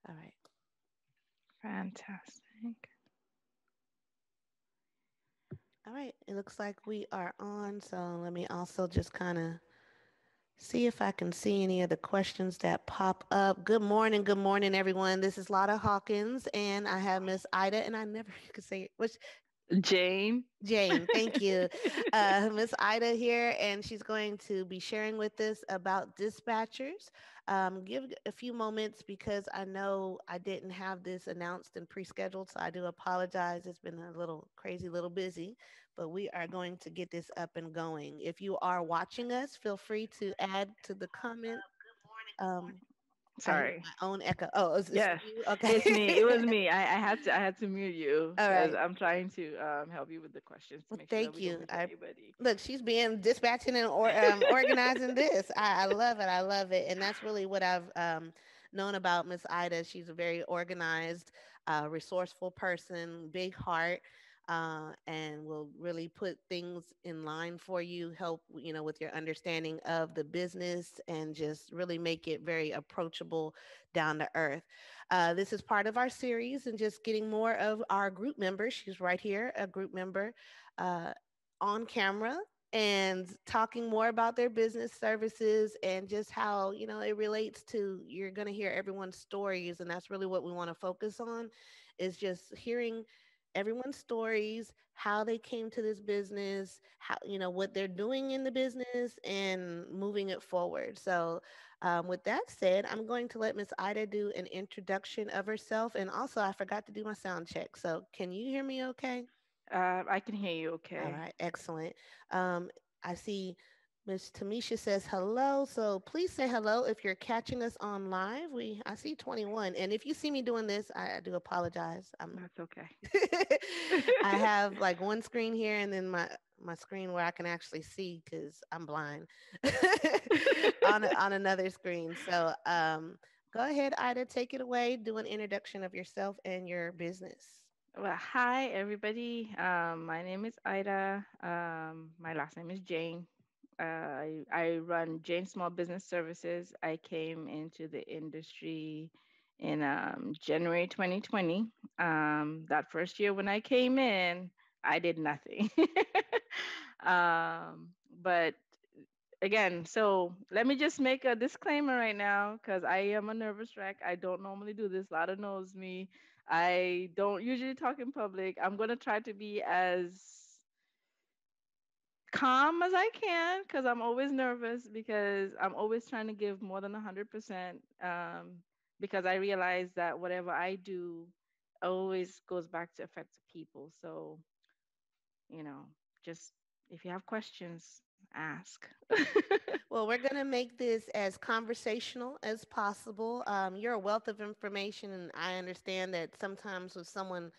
All right. Fantastic. All right. It looks like we are on. So let me also just kind of see if I can see any of the questions that pop up. Good morning, everyone. This is Lotta Hawkins, and I have Miss Ida, and I never could say which Jane. Jane. Thank you, Miss Ida here, and she's going to be sharing with us about dispatchers. Give a few moments because I know I didn't have this announced and pre-scheduled, so I do apologize. It's been a little crazy, little busy, but we are going to get this up and going. If you are watching us, feel free to add to the comment. Um, I hear Sorry. my own echo. Oh, is this Yes, you? Okay. it's me. It was me. I had to mute you All because right. I'm trying to help you with the questions to Well, make sure that thank we don't you. miss I anybody. look. She's being dispatching and organizing this. I love it. I love it, and that's really what I've known about Miss Ida. She's a very organized, resourceful person, big heart, and will really put things in line for you. Help with your understanding of the business, and just really make it very approachable, down to earth. This is part of our series, and just getting more of our group members. She's right here, a group member uh, on camera and talking more about their business services and just how it relates to you're going to hear everyone's stories, and that's really what we want to focus on, is just hearing everyone's stories, how they came to this business, how what they're doing in the business, and moving it forward. So with that said, I'm going to let Miss Ida do an introduction of herself, and also I forgot to do my sound check, so can you hear me okay? I can hear you All okay. right, excellent. Um, I see Miss Tamisha says hello, so please say hello if you're catching us on live. I see 21, and if you see me doing this, I do apologize. That's okay. I have like one screen here, and then my screen where I can actually see because I'm blind on another screen. So go ahead, Ida, take it away. Do an introduction of yourself and your business. Well, hi everybody. My name is Ida. My last name is Jane. I run Jayne Small Business Services. I came into the industry in January 2020. That first year when I came in, I did nothing. um, but again, so let me just make a disclaimer right now because I am a nervous wreck. I don't normally do this. Lada knows me. I don't usually talk in public. I'm going to try to be as calm as I can because I'm always nervous because I'm always trying to give more than 100%, because I realize that whatever I do always goes back to affect the people. So, you know, just if you have questions, ask. Well, we're going to make this as conversational as possible. You're a wealth of information, and I understand that sometimes when someone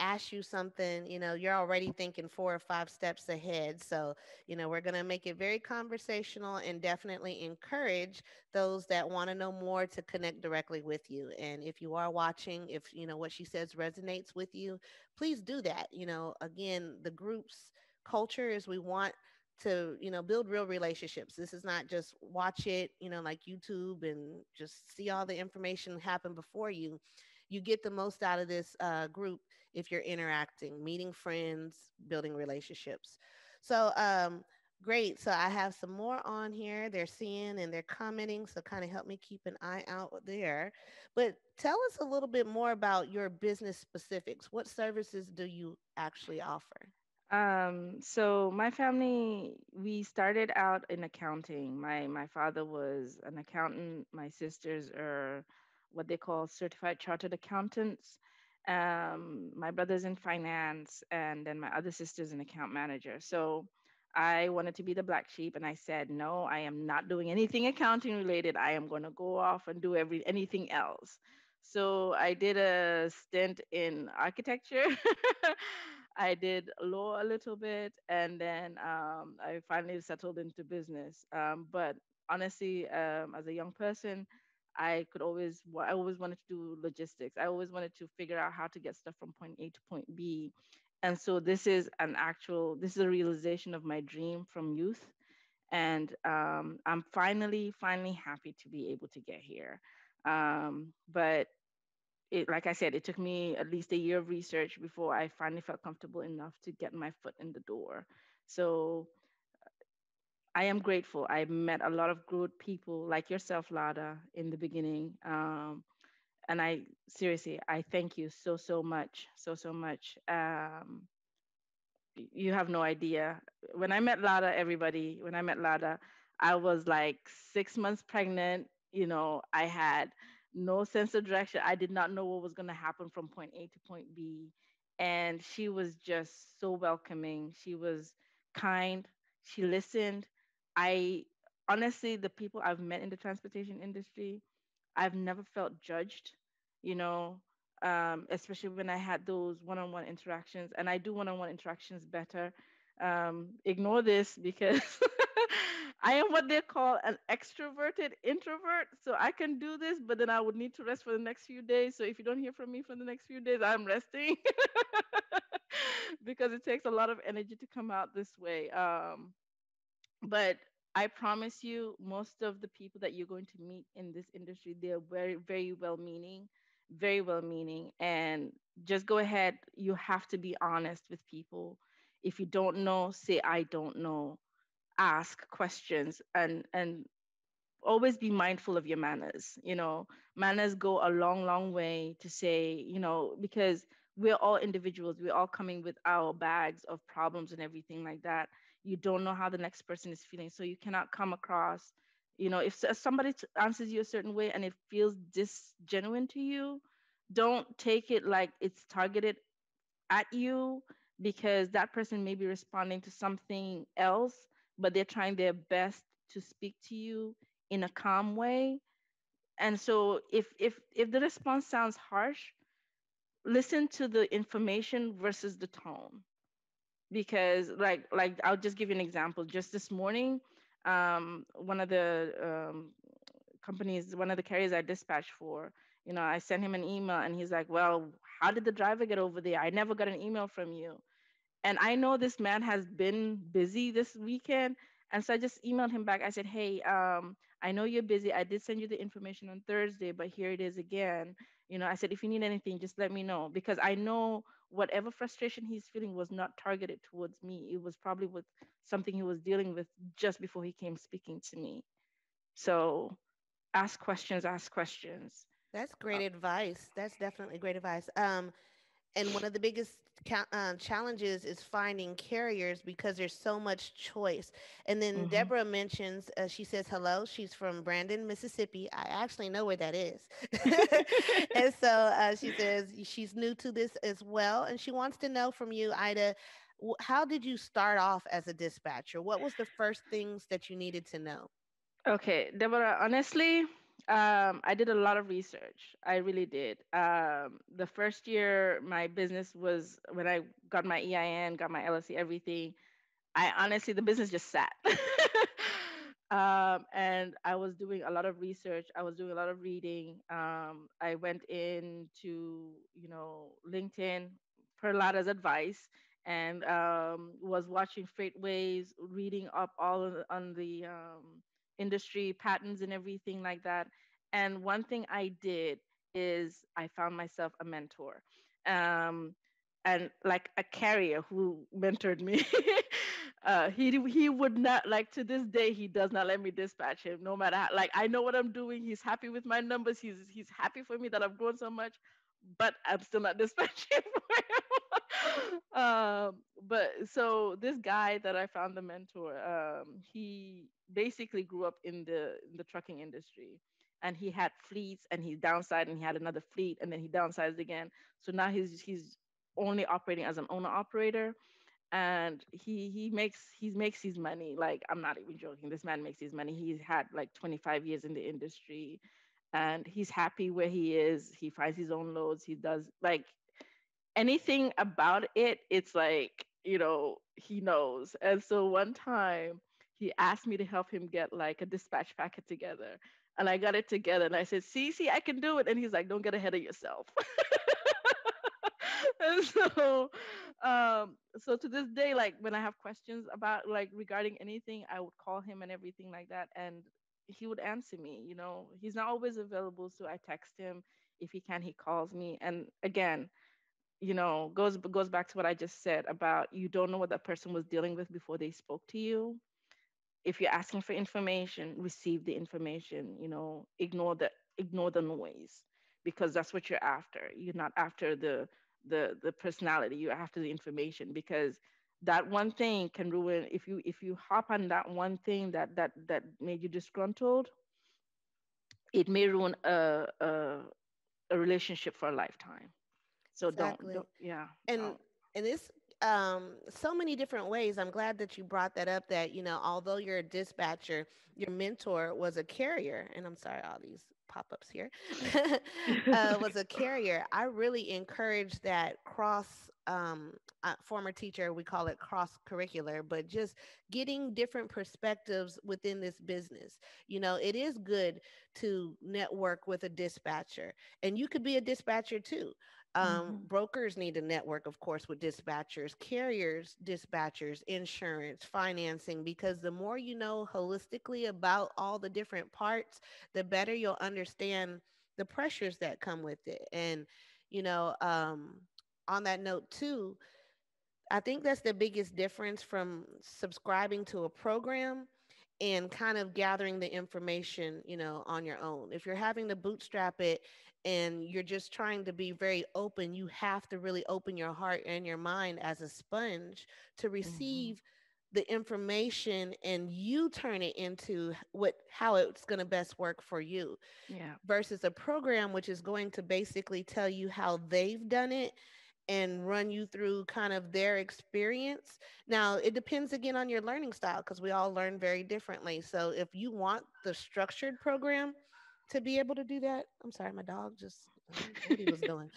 asks you something, you're already thinking 4 or 5 steps ahead. So, we're going to make it very conversational and definitely encourage those that want to know more to connect directly with you. And if you are watching, if, what she says resonates with you, please do that. Again, the group's culture is we want to build real relationships. This is not just watch it like YouTube and just see all the information happen before you. You get the most out of this group if you're interacting, meeting friends, building relationships. So great. So I have some more on here. They're seeing and they're commenting, so kind of help me keep an eye out there. But tell us a little bit more about your business specifics. What services do you actually offer? So my family, we started out in accounting. My father was an accountant. My sisters are what they call certified chartered accountants. My brother's in finance, and then my other sister's an account manager. So I wanted to be the black sheep, and I said, no, I am not doing anything accounting related. I am going to go off and do anything else. So I did a stint in architecture. I did law a little bit, and then I finally settled into business. But honestly, as a young person, I always wanted to do logistics. I always wanted to figure out how to get stuff from point A to point B. And so this is a realization of my dream from youth. And I'm finally happy to be able to get here. But like I said, it took me at least a year of research before I finally felt comfortable enough to get my foot in the door. So I am grateful. I met a lot of good people like yourself, Lada, in the beginning. And I seriously, I thank you so much, so much. You have no idea. When I met Lada, everybody, when I met Lada, I was like 6 months pregnant. I had no sense of direction. I did not know what was going to happen from point A to point B. And she was just so welcoming. She was kind. She listened. I honestly, the people I've met in the transportation industry, I've never felt judged, you know, especially when I had those one on one interactions. And I do one on one interactions better. Ignore this because I am what they call an extroverted introvert. So I can do this, but then I would need to rest for the next few days. So if you don't hear from me for the next few days, I'm resting because it takes a lot of energy to come out this way. But I promise you, most of the people that you're going to meet in this industry, they're very well meaning. And just go ahead. You have to be honest with people. If you don't know, say, I don't know. Ask questions, and always be mindful of your manners. Manners go a long way to say, because we're all individuals. We're all coming with our bags of problems and everything like that. You don't know how the next person is feeling, so you cannot come across, if somebody answers you a certain way and it feels disgenuine to you, don't take it like it's targeted at you, because that person may be responding to something else, but they're trying their best to speak to you in a calm way. And so if the response sounds harsh, listen to the information versus the tone. Because like I'll just give you an example. Just this morning, one of the companies, one of the carriers I dispatched for, I sent him an email and he's like, well, how did the driver get over there? I never got an email from you. And I know this man has been busy this weekend. And so I just emailed him back. I said, hey, I know you're busy. I did send you the information on Thursday, but here it is again. I said, if you need anything, just let me know, because I know whatever frustration he's feeling was not targeted towards me. It was probably with something he was dealing with just before he came speaking to me. So ask questions, ask questions. That's Uh, great advice. That's definitely great advice. And one of the biggest challenges is finding carriers because there's so much choice. And then mhm. Deborah mentions, she says hello. She's from Brandon, Mississippi. I actually know where that is. And so she says she's new to this as well. And she wants to know from you, Ida, how did you start off as a dispatcher? What was the first things that you needed to know? Okay, Deborah, honestly, I did a lot of research. I really did. The first year, my business was when I got my EIN, got my LLC, everything. I honestly, the business just sat. And I was doing a lot of research. I was doing a lot of reading. I went into, LinkedIn per Lada's advice, and was watching Freight Waves, reading up all on the industry patterns and everything like that. And one thing I did is I found myself a mentor. Um, and like a carrier who mentored me. He would not, like, to this day he does not let me dispatch him, no matter how, like, I know what I'm doing. He's happy with my numbers. He's happy for me that I've grown so much, but I'm still not dispatching for him. But so this guy that I found, the mentor, he basically grew up in the trucking industry, and he had fleets, and he downsized, and he had another fleet, and then he downsized again. So now he's only operating as an owner operator, and he makes his money. Like, I'm not even joking, this man makes his money. He's had like 25 years in the industry, and he's happy where he is. He finds his own loads. He does, like, anything about it, it's like, he knows. And so one time he asked me to help him get like a dispatch packet together. And I got it together and I said, see, I can do it. And he's like, don't get ahead of yourself. And so to this day, like when I have questions about like regarding anything, I would call him and everything like that, and he would answer me. He's not always available, so I text him. If he can, he calls me. And again, goes back to what I just said about, you don't know what that person was dealing with before they spoke to you. If you're asking for information, receive the information. Ignore the noise, because that's what you're after. You're not after the personality. You're after the information, because that one thing can ruin. If you hop on that one thing that made you disgruntled, it may ruin a relationship for a lifetime. So don't Exactly. yeah, and don't. and it's so many different ways. I'm glad that you brought that up, that although you're a dispatcher, your mentor was a carrier. And I'm sorry, all these pop-ups here. Was a carrier. I really encourage that cross, former teacher, we call it cross curricular, but just getting different perspectives within this business. It is good to network with a dispatcher, and you could be a dispatcher too. Hmm. Brokers need to network, of course, with dispatchers, carriers, dispatchers, insurance, financing, because the more you know holistically about all the different parts, the better you'll understand the pressures that come with it. And, you know, um, on that note, too, I think that's the biggest difference from subscribing to a program and kind of gathering the information, on your own. If you're having to bootstrap it and you're just trying to be very open, you have to really open your heart and your mind as a sponge to Hmm. receive the information, and you turn it into how it's going to best work for you, Yeah. versus a program which is going to basically tell you how they've done it and run you through kind of their experience. Now, it depends again on your learning style, because we all learn very differently. So, if you want the structured program to be able to do that, I'm sorry, my dog just, I don't know what he was doing.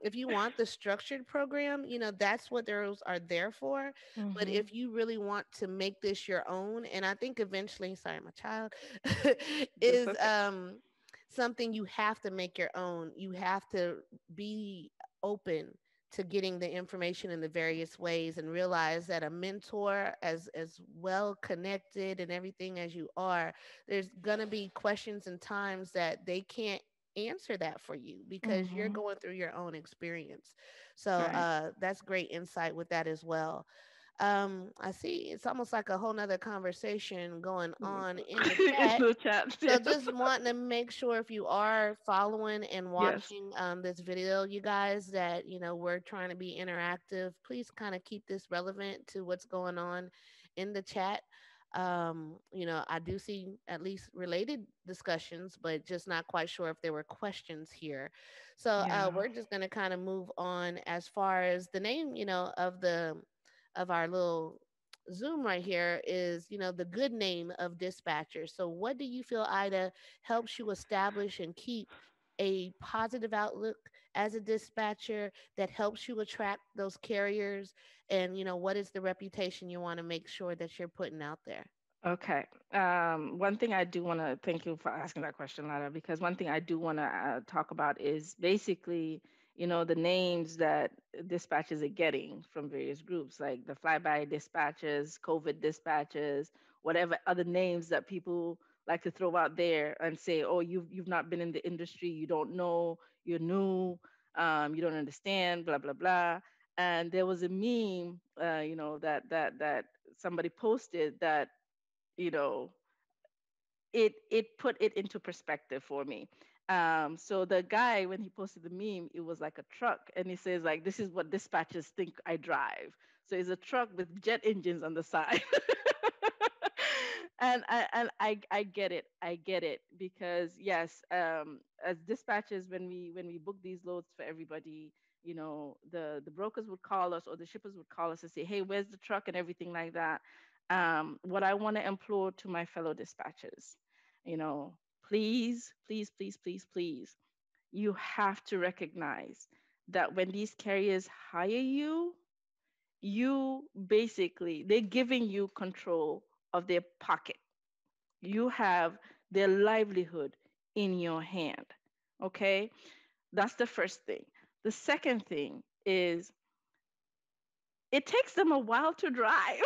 If you want the structured program, that's what those are there for. But Hmm. if you really want to make this your own, and I think eventually, sorry, my child, That's is okay. something you have to make your own. You have to be open to getting the information in the various ways, and realize that a mentor, as well connected and everything as you are, there's going to be questions and times that they can't answer that for you because you're Hmm. going through your own experience. So Right. that's great insight with that as well. I see it's almost like a whole nother conversation going on in the It's chat. no chance. So Yes. just wanting to make sure, if you are following and Yes. watching this video, you guys, that we're trying to be interactive. Please kind of keep this relevant to what's going on in the chat. I do see at least related discussions, but just not quite sure if there were questions here. So Yeah. we're just gonna kind of move on as far as the name, of our little Zoom right here is, the good name of dispatcher. So, what do you feel, Ida, helps you establish and keep a positive outlook as a dispatcher that helps you attract those carriers? And, what is the reputation you want to make sure that you're putting out there? Okay. One thing I do want to thank you for asking that question, Lara, because one thing I do want to talk about is basically, the names that dispatches are getting from various groups, like the flyby dispatches, COVID dispatches, whatever other names that people like to throw out there and say, oh, you've not been in the industry, you don't know, you're new, you don't understand, blah blah blah. And there was a meme, that somebody posted that you know it put it into perspective for me. So the guy, when he posted the meme, it was like a truck, and he says like, this is what dispatchers think I drive. So it's a truck with jet engines on the side. And I get it. I get it, because yes, as dispatchers, when we book these loads for everybody, the brokers would call us, or the shippers would call us and say, hey, where's the truck and everything like that. What I want to implore to my fellow dispatchers, you know please, please, please, please, please, you have to recognize that when these carriers hire you, you basically, they're giving you control of their pocket. You have their livelihood in your hand. Okay? That's the first thing. The second thing is it takes them a while to drive.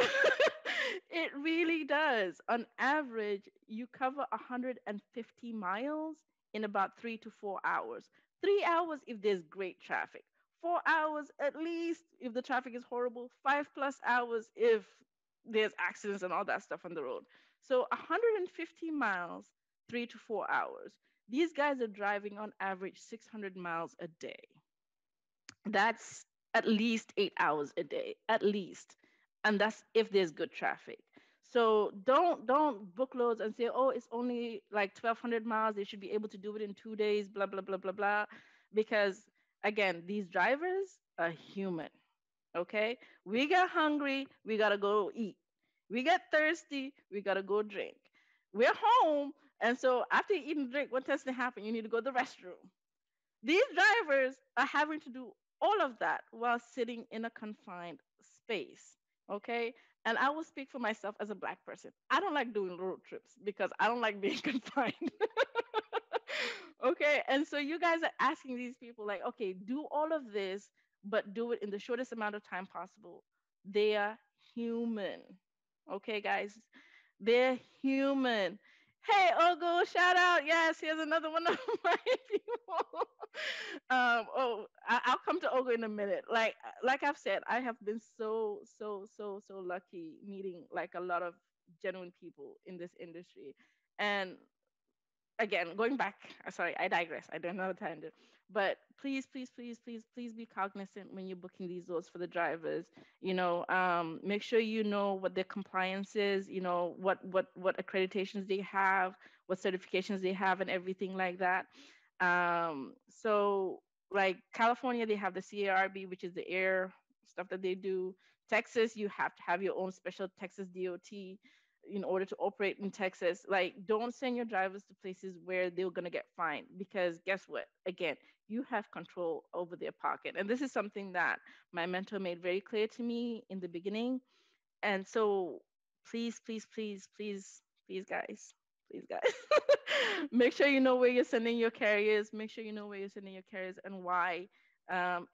It really does. On average, you cover 150 miles in about 3 to 4 hours. 3 hours if there's great traffic. 4 hours at least if the traffic is horrible. 5+ hours if there's accidents and all that stuff on the road. So 150 miles, 3 to 4 hours. These guys are driving on average 600 miles a day. That's at least 8 hours a day, at least. And that's if there's good traffic. So don't book loads and say, oh, it's only like 1,200 miles. They should be able to do it in 2 days, blah, blah, blah, blah, blah. Because again, these drivers are human. Okay. We get hungry, we gotta go eat. We get thirsty, we gotta go drink. We're home. And so after you eat and drink, what tends to happen? You need to go to the restroom. These drivers are having to do all of that while sitting in a confined space. Okay. And I will speak for myself as a Black person. I don't like doing road trips because I don't like being confined. Okay. And so you guys are asking these people, like, okay, do all of this, but do it in the shortest amount of time possible. They are human. Okay, guys. They're human. Hey, Ogo, shout out. Yes, here's another one of my people. I'll come to Ogo in a minute. Like I've said, I have been so lucky meeting like a lot of genuine people in this industry. And again, going back, sorry, I digress. I don't know tangent. But please be cognizant when you're booking these loads for the drivers. Make sure you know what their compliance is. What accreditations they have, what certifications they have, and everything like that. So like California, they have the CARB, which is the air stuff that they do. Texas, you have to have your own special Texas DOT in order to operate in Texas. Like, don't send your drivers to places where they're going to get fined because guess what? Again, you have control over their pocket. And this is something that my mentor made very clear to me in the beginning. And so, please, guys, make sure you know where you're sending your carriers. Make sure you know where you're sending your carriers and why.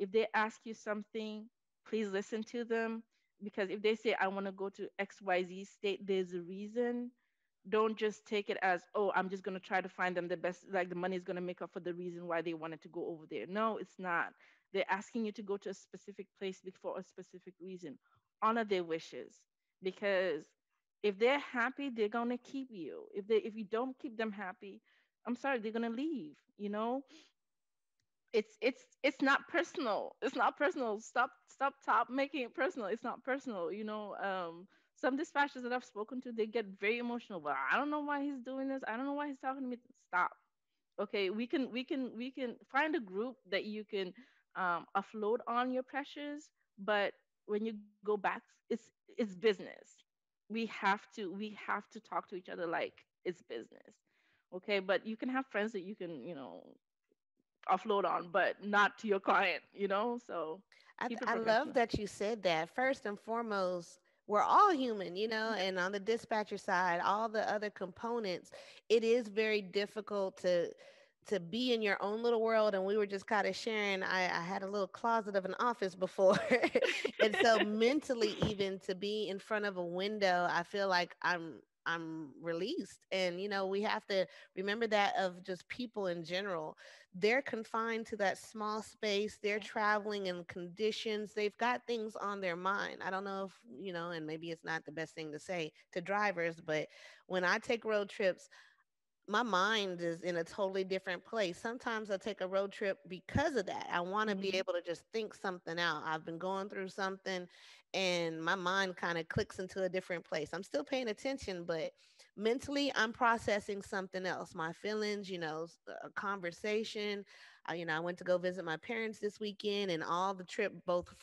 If they ask you something, please listen to them because if they say I want to go to XYZ state, there's a reason. Don't just take it as, oh, I'm just going to try to find them the best, like the money is going to make up for the reason why they wanted to go over there. No, it's not. They're asking you to go to a specific place for a specific reason. Honor their wishes because if they're happy, they're going to keep you. If you don't keep them happy, I'm sorry, they're going to leave. It's not personal. It's not personal. Stop making it personal. It's not personal. Some dispatchers that I've spoken to, they get very emotional. But I don't know why he's doing this. I don't know why he's talking to me. Stop. Okay, we can find a group that you can offload on your pressures, but when you go back, it's business. We have to talk to each other like it's business. Okay, but you can have friends that you can offload on, but not to your client. So keep it I love professional. that you said that. First and foremost, we're all human, and on the dispatcher side, all the other components, it is very difficult to be in your own little world. And we were just kind of sharing, I had a little closet of an office before. And so mentally, even to be in front of a window, I feel like I'm released. And we have to remember that of just people in general. They're confined to that small space. They're Yeah. traveling in conditions. They've got things on their mind. I don't know if, and maybe it's not the best thing to say to drivers, but when I take road trips, my mind is in a totally different place. Sometimes I take a road trip because of that. I want to be Hmm. able to just think something out. I've been going through something and my mind kind of clicks into a different place. I'm still paying attention, but mentally I'm processing something else. My feelings, a conversation. I went to go visit my parents this weekend and all the trip, both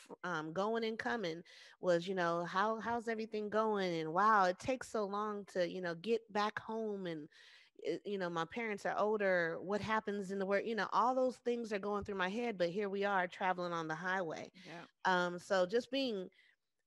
going and coming was, how's everything going? And wow, it takes so long to, get back home and my parents are older. What happens in the world? All those things are going through my head, but here we are traveling on the highway. Yeah. So just being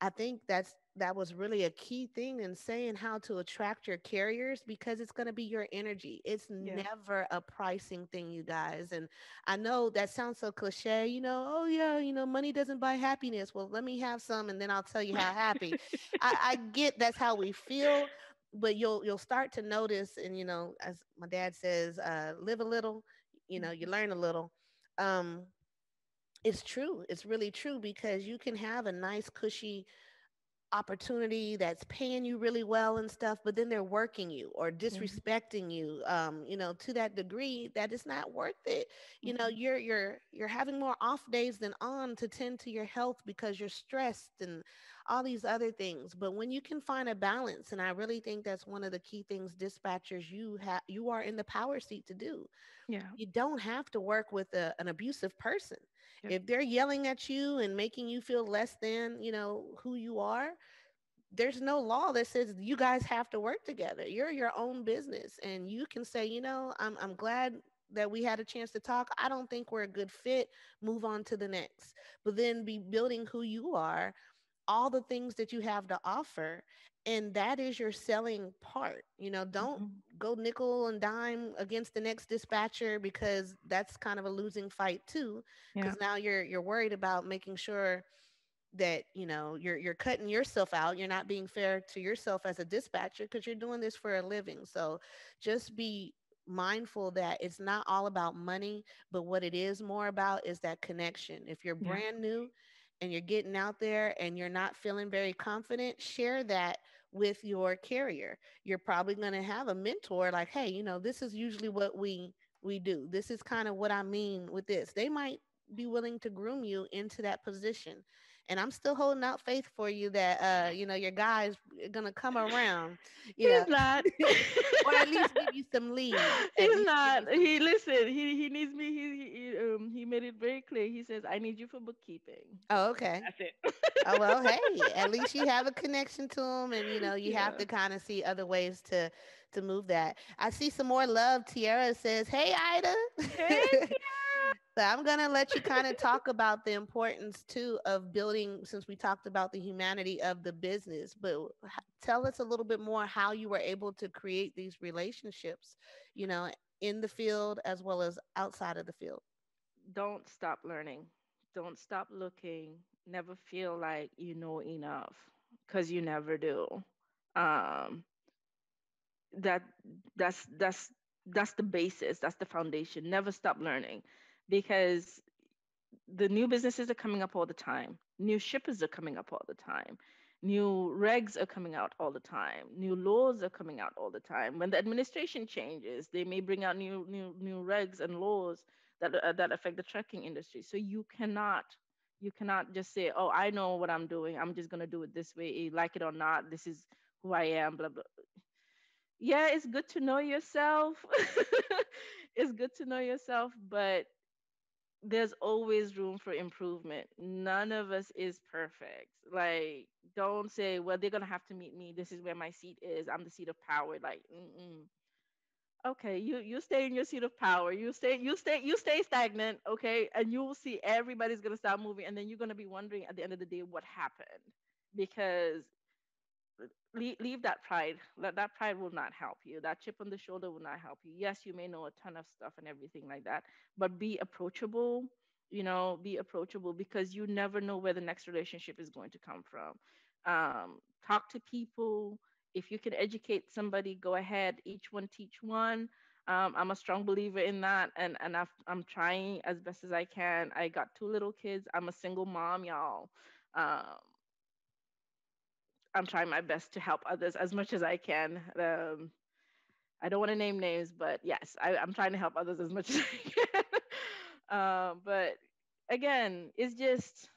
I think that was really a key thing in saying how to attract your carriers, because it's going to be your energy. It's Yeah. never a pricing thing, you guys. And I know that sounds so cliche, oh yeah, money doesn't buy happiness. Well, let me have some and then I'll tell you how happy. I get that's how we feel, but you'll start to notice, and as my dad says, live a little, you Mhm. learn a little. Um, it's true. It's really true, because you can have a nice, cushy opportunity that's paying you really well and stuff, but then they're working you or Mhm. disrespecting you, to that degree that it's not worth it. Mhm. You're having more off days than on to tend to your health because you're stressed and all these other things. But when you can find a balance, and I really think that's one of the key things dispatchers, you are in the power seat to do. Yeah. You don't have to work with an abusive person. Yep. If they're yelling at you and making you feel less than, who you are, there's no law that says you guys have to work together. You're your own business, and you can say, I'm glad that we had a chance to talk. I don't think we're a good fit. Move on to the next. But then be building who you are, all the things that you have to offer, and that is your selling part. Don't Mhm. go nickel and dime against the next dispatcher, because that's kind of a losing fight too, Yeah. because now you're worried about making sure that you're cutting yourself out. You're not being fair to yourself as a dispatcher, because you're doing this for a living. So just be mindful that it's not all about money, but what it is more about is that connection. If you're Yeah. brand new and you're getting out there and you're not feeling very confident, share that with your carrier. You're probably going to have a mentor, like, hey, this is usually what we do. This is kind of what I mean with this. They might be willing to groom you into that position. And I'm still holding out faith for you that your guy's gonna come around, you know, He's not. or at least give you some leads. At He's least give you not. some. He listen. He needs me. He made it very clear. He says, "I need you for bookkeeping." Oh, okay. That's it. Oh well, hey, at least you have a connection to them, and you have Yeah. to kind of see other ways to move that. I see some more love. Tiara says, "Hey, Ida." Hey, Tiara. So I'm going to let you kind of talk about the importance too of building, since we talked about the humanity of the business, but tell us a little bit more how you were able to create these relationships, you know, in the field as well as outside of the field. Don't stop learning. Don't stop looking. Never feel like you know enough, because you never do. Um, that that's that's the basis. That's the foundation. Never stop learning, because the new businesses are coming up all the time. New shippers are coming up all the time. New regs are coming out all the time. New laws are coming out all the time. When the administration changes, they may bring out new regs and laws that affect the trucking industry. So you cannot just say, "Oh, I know what I'm doing. I'm just gonna do it this way, like it or not. This is who I am." Blah blah. Yeah, it's good to know yourself. It's good to know yourself, but there's always room for improvement. None of us is perfect. Like, don't say, well, they're gonna have to meet me. This is where my seat is. I'm the seat of power. Like, mm-mm. Okay, you stay in your seat of power. You stay stagnant. Okay, and you will see everybody's gonna start moving, and then you're gonna be wondering at the end of the day what happened, because leave that pride. That pride will not help you. That chip on the shoulder will not help you. Yes, you may know a ton of stuff and everything like that, but be approachable. Be approachable, because you never know where the next relationship is going to come from. Talk to people. If you can educate somebody, go ahead. Each one teach one. I'm a strong believer in that, and I'm trying as best as I can. I got two little kids. I'm a single mom, y'all. Um, I'm trying my best to help others as much as I can. I don't want to name names, but yes, I'm trying to help others as much as I can. But again, it's just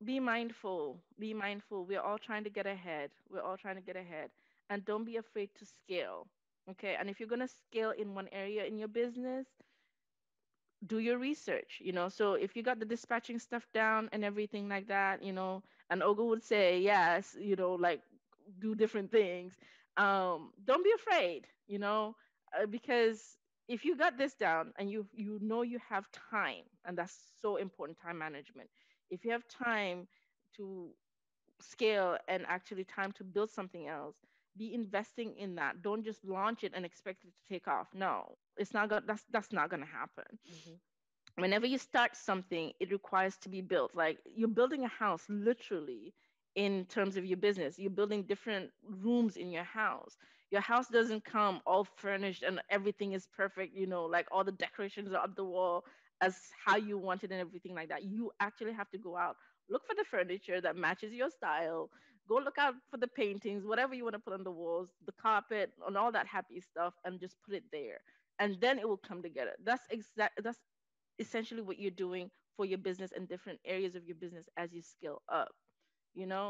be mindful. Be mindful. We're all trying to get ahead. We're all trying to get ahead. And don't be afraid to scale. Okay. And if you're going to scale in one area in your business, do your research. So if you got the dispatching stuff down and everything like that, and Ogo would say yes, like do different things. Don't be afraid. because if you got this down and you know you have time, and that's so important, time management. If you have time to scale and actually time to build something else, be investing in that. Don't just launch it and expect it to take off. No, it's not gonna that's not gonna happen. Hmm. Whenever you start something, it requires to be built. Like you're building a house, literally, in terms of your business. You're building different rooms in your house. Your house doesn't come all furnished and everything is perfect, like all the decorations are up the wall as how you want it and everything like that. You actually have to go out, look for the furniture that matches your style, go look out for the paintings, whatever you want to put on the walls, the carpet, and all that happy stuff, and just put it there. And then it will come together. That's essentially what you're doing for your business and different areas of your business as you scale up.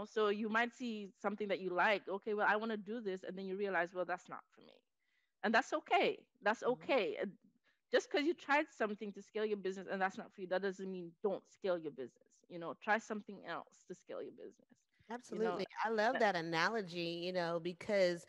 So you might see something that you like. Okay, well, I want to do this, and then you realize, well, that's not for me, and that's okay. That's Hmm. okay. Just because you tried something to scale your business and that's not for you, that doesn't mean don't scale your business. Try something else to scale your business. you know Absolutely. I love Uh, that analogy, because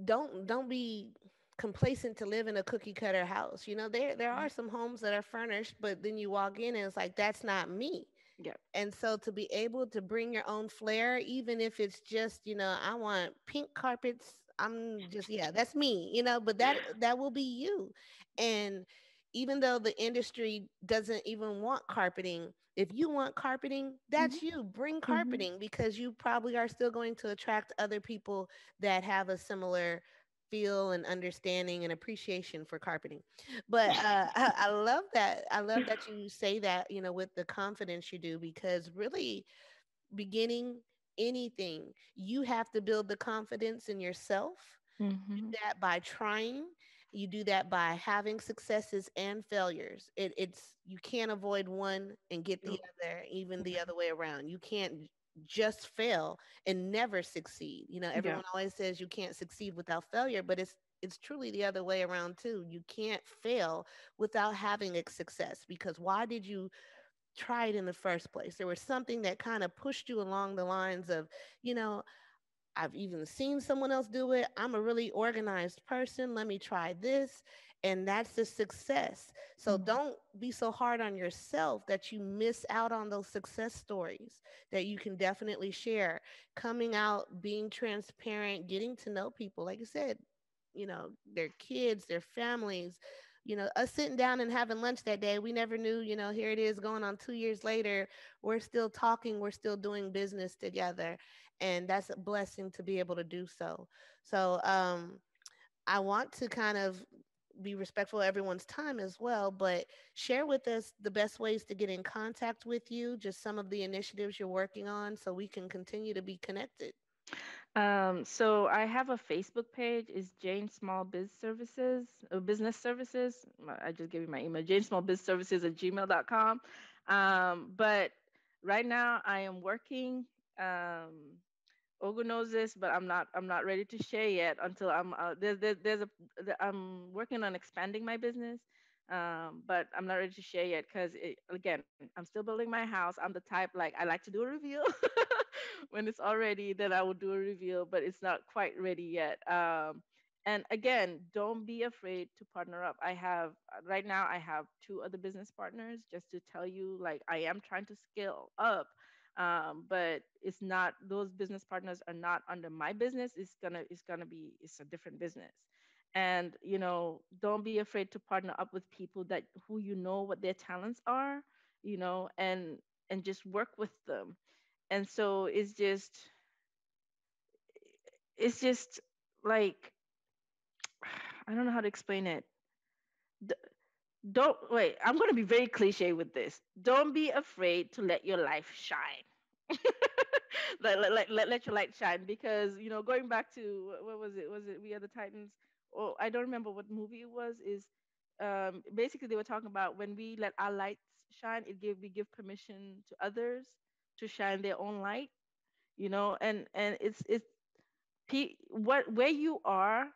don't be complacent to live in a cookie cutter house. There are some homes that are furnished, but then you walk in and it's like that's not me. yeah. And so to be able to bring your own flair, even if it's just, I want pink carpets, I'm just, yeah, that's me, but that will be you. And even though the industry doesn't even want carpeting, if you want carpeting, Hmm. that's you. Bring Hmm. carpeting because you probably are still going to attract other people that have a similar feel and understanding and appreciation for carpeting. But I love that. I love that you say that, with the confidence you do, because really beginning anything, you have to build the confidence in yourself. Hmm. Do that by trying. You do that by having successes and failures. It's you can't avoid one and get the other, even the other way around. You can't just fail and never succeed. Yeah. Everyone always says you can't succeed without failure, but it's truly the other way around too. You can't fail without having a success, because why did you try it in the first place? There was something that kind of pushed you along the lines of, you know, I've even seen someone else do it. I'm a really organized person. Let me try this. And that's the success. So Hmm. don't be so hard on yourself that you miss out on those success stories that you can definitely share. Coming out, being transparent, getting to know people. Like I said, their kids, their families. Us sitting down and having lunch that day, we never knew, here it is going on 2 years later. We're still talking, we're still doing business together, and that's a blessing to be able to do so. So I want to kind of be respectful of everyone's time as well, but share with us the best ways to get in contact with you, just some of the initiatives you're working on so we can continue to be connected. So I have a Facebook page. Is Jayne Small Biz Services, Business Services. I just gave you my email, Jayne Small Biz Services at gmail.com. But right now I am working. Um, Ogu knows this, but I'm not ready to share yet until I'm working on expanding my business. But I'm not ready to share yet because again, I'm still building my house. I'm the type, like, I like to do a reveal when it's all ready. Then I will do a reveal, but it's not quite ready yet. And again, don't be afraid to partner up. Right now I have two other business partners, just to tell you, like, I am trying to scale up. But it's not, those business partners are not under my business. It's a different business. And don't be afraid to partner up with people that who what their talents are, and just work with them. And so it's just like, I don't know how to explain it. D- don't wait, I'm going to be very cliche with this. Don't be afraid to let your life shine. Let your light shine, because going back to, what was it We Are the Titans? Oh, I don't remember what movie it was. Is Basically they were talking about, when we let our lights shine, we give permission to others to shine their own light. And where you are,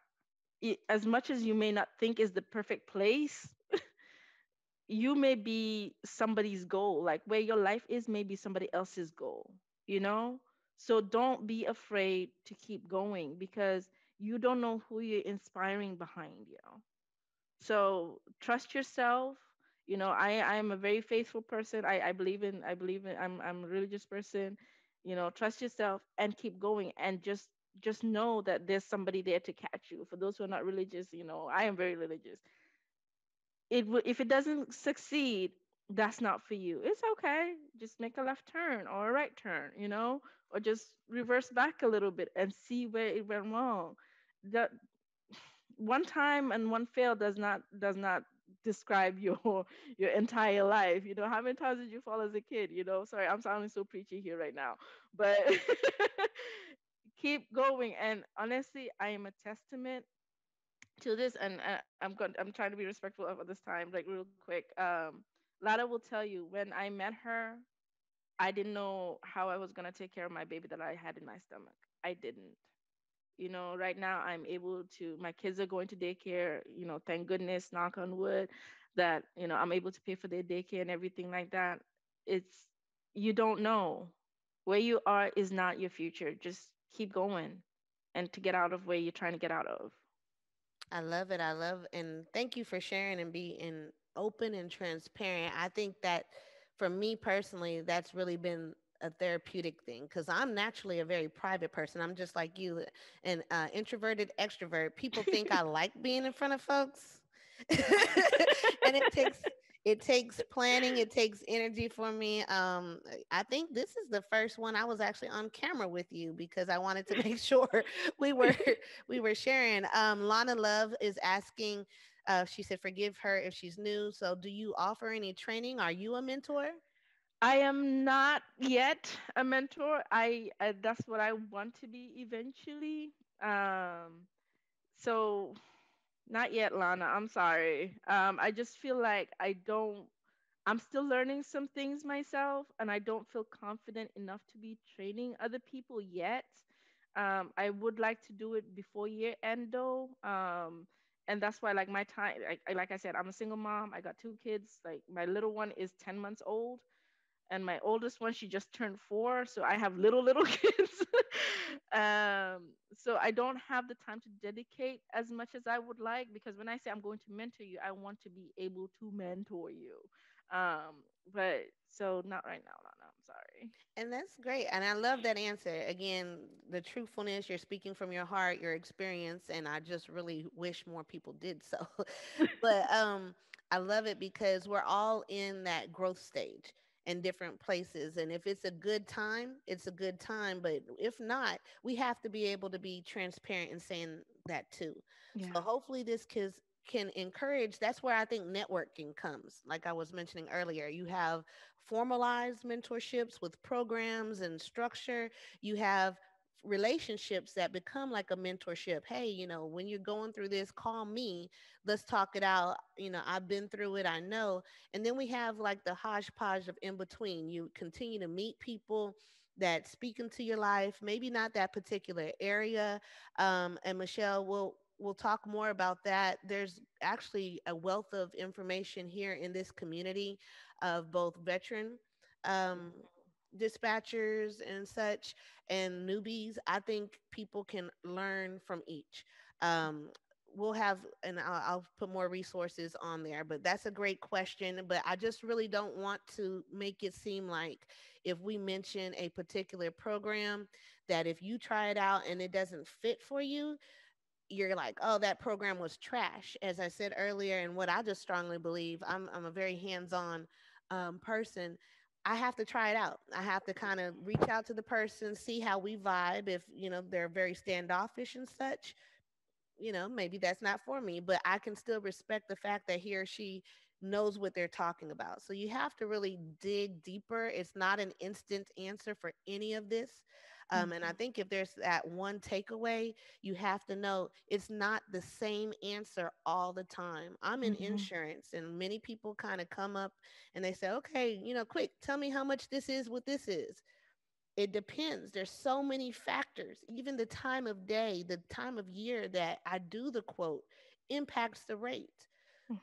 as much as you may not think is the perfect place, you may be somebody's goal. Like, where your life is may be somebody else's goal, you know? So don't be afraid to keep going, because you don't know who you're inspiring behind you. So trust yourself. I am a very faithful person. I believe in I'm a religious person. Trust yourself and keep going, and just know that there's somebody there to catch you. For those who are not religious, I am very religious. If it doesn't succeed, that's not for you. It's okay. Just make a left turn or a right turn, or just reverse back a little bit and see where it went wrong. That one time and one fail does not describe your your entire life. How many times did you fall as a kid? Sorry, I'm sounding so preachy here right now, but keep going. And honestly, I am a testament to this, and I'm trying to be respectful of this time, like real quick. Lada will tell you, when I met her, I didn't know how I was going to take care of my baby that I had in my stomach. I didn't. Right now I'm able to, my kids are going to daycare, thank goodness, knock on wood, that, I'm able to pay for their daycare and everything like that. It's, you don't know. Where you are is not your future. Just keep going and to get out of where you're trying to get out of. I love it. I love, and thank you for sharing and being open and transparent. I think that for me personally, that's really been a therapeutic thing because I'm naturally a very private person. I'm just like you, an introverted extrovert. People think I like being in front of folks, and it takes planning, it takes energy for me. I think this is the first one I was actually on camera with you because I wanted to make sure we were we were sharing. Lana Love is asking, she said, forgive her if she's new. So, do you offer any training? Are you a mentor? I am not yet a mentor. That's what I want to be eventually. So not yet, Lana. I'm sorry. I just feel like I'm still learning some things myself, and I don't feel confident enough to be training other people yet. I would like to do it before year end, though. And that's why, like, my time, like I said, I'm a single mom. I got two kids. Like, my little one is 10 months old, and my oldest one, she just turned 4, so I have little kids. So I don't have the time to dedicate as much as I would like, because when I say I'm going to mentor you, I want to be able to mentor you. But so not right now, Lana, I'm sorry. And that's great. And I love that answer. Again, the truthfulness, you're speaking from your heart, your experience, and I just really wish more people did so. But I love it because we're all in that growth stage in different places. And if it's a good time, it's a good time. But if not, we have to be able to be transparent in saying that too. So Yeah. hopefully this can encourage. That's where I think networking comes. Like I was mentioning earlier, you have formalized mentorships with programs and structure. You have relationships that become like a mentorship. Hey, when you're going through this, call me. Let's talk it out. I've been through it. I know. And then we have like the hodgepodge of in between. You continue to meet people that speak into your life, maybe not that particular area. And Michelle will talk more about that. There's actually a wealth of information here in this community of both veteran um, dispatchers and such and newbies. I think people can learn from each. Um, we'll have, and I'll put more resources on there, but that's a great question. But I just really don't want to make it seem like if we mention a particular program, that if you try it out and it doesn't fit for you, you're like, oh, that program was trash. As I said earlier, and what I just strongly believe, I'm a very hands on person. I have to try it out. I have to kind of reach out to the person, see how we vibe. If, they're very standoffish and such, maybe that's not for me, but I can still respect the fact that he or she knows what they're talking about. So you have to really dig deeper. It's not an instant answer for any of this. And I Mhm. think if there's that one takeaway, you have to know it's not the same answer all the time. I'm in Mhm. insurance, and many people kind of come up and they say, okay, quick, tell me how much this is, what this is. It depends. There's so many factors. Even the time of day, the time of year that I do the quote impacts the rate.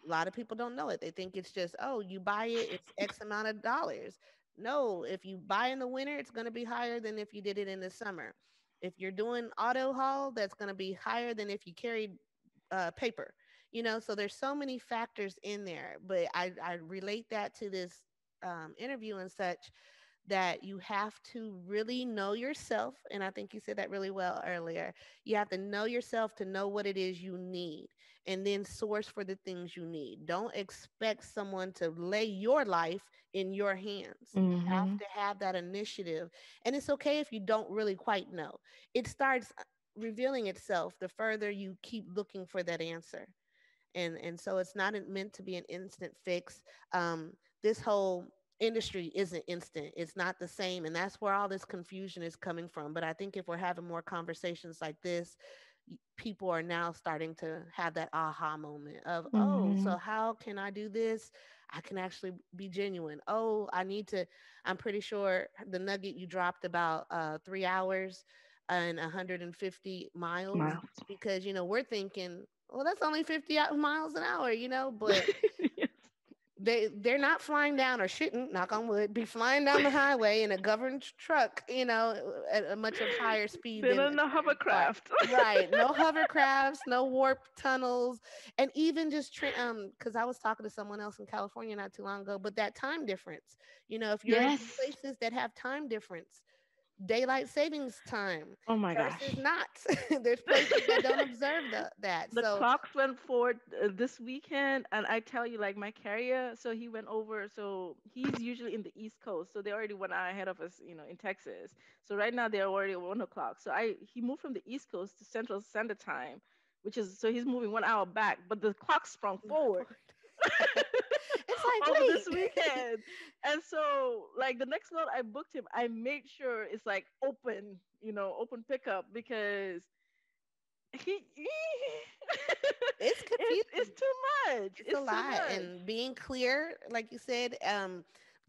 A lot of people don't know it. They think it's just, oh, you buy it, it's X amount of dollars. No, if you buy in the winter, it's going to be higher than if you did it in the summer. If you're doing auto haul, that's going to be higher than if you carried paper. So there's so many factors in there, but I relate that to this interview and such, that you have to really know yourself. And I think you said that really well earlier. You have to know yourself to know what it is you need, and then source for the things you need. Don't expect someone to lay your life in your hands. You have Mhm. to have that initiative. And it's okay if you don't really quite know. It starts revealing itself the further you keep looking for that answer. And so it's not meant to be an instant fix. This whole industry isn't instant. It's not the same, and that's where all this confusion is coming from. But I think if we're having more conversations like this, people are now starting to have that aha moment of, oh, so Mhm. how can I do this? I can actually be genuine. Oh, I need to. I'm pretty sure the nugget you dropped about 3 hours and 150 miles, Miles. because we're thinking, well, that's only 50 miles an hour, but Yes. they're not flying down, or shouldn't, knock on wood, be flying down the highway in a governed truck, at a much of higher speed Then than in a the train car. hovercraft. Right. No hovercrafts, no warp tunnels, and even just because I was talking to someone else in California not too long ago, but that time difference, if you're in Yes. places that have time difference, daylight savings time Oh my versus gosh. not. There's places that don't observe that. The So, clocks went forward this weekend, and I tell you, like my carrier, so he went over. So he's usually in the East Coast, so they already went out ahead of us, in Texas. So right now they're already at 1 o'clock. So he moved from the East Coast to Central Standard Time, which is, so he's moving 1 hour back, but the clock sprung forward it's like, over this wait. weekend. And so, like the next load I booked him, I made sure it's like open, open pickup, because he It's it's confusing. too much. It's a It's too lot. much. And being clear, like you said,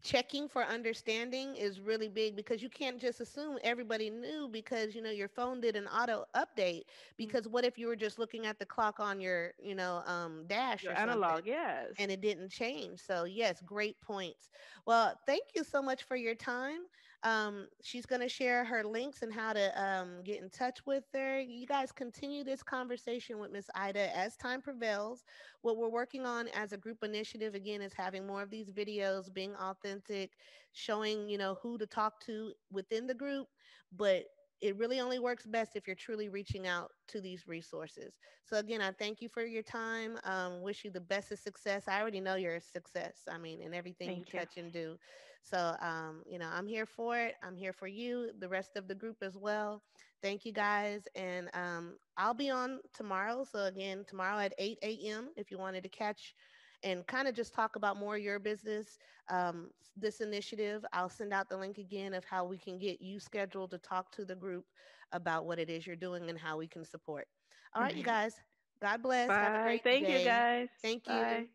checking for understanding is really big, because you can't just assume everybody knew because your phone did an auto update. Mm. Because what if you were just looking at the clock on your dash Your or something, analog, yes. and it didn't change? So yes, great points. Well, thank you so much for your time. She's going to share her links and how to get in touch with her. You guys continue this conversation with Miss Ida as time prevails. What we're working on as a group initiative, again, is having more of these videos, being authentic, showing who to talk to within the group. But it really only works best if you're truly reaching out to these resources. So again, I thank you for your time. Wish you the best of success. I already know you're a success. I mean, in everything you Thank you. touch and do. So I'm here for it. I'm here for you, the rest of the group as well. Thank you guys. And I'll be on tomorrow. So again, tomorrow at 8 a.m. if you wanted to catch and kind of just talk about more of your business, this initiative. I'll send out the link again of how we can get you scheduled to talk to the group about what it is you're doing and how we can support. All right, you Right. guys. God bless. Have a Bye. great Thank you, day. guys. Thank you. Bye.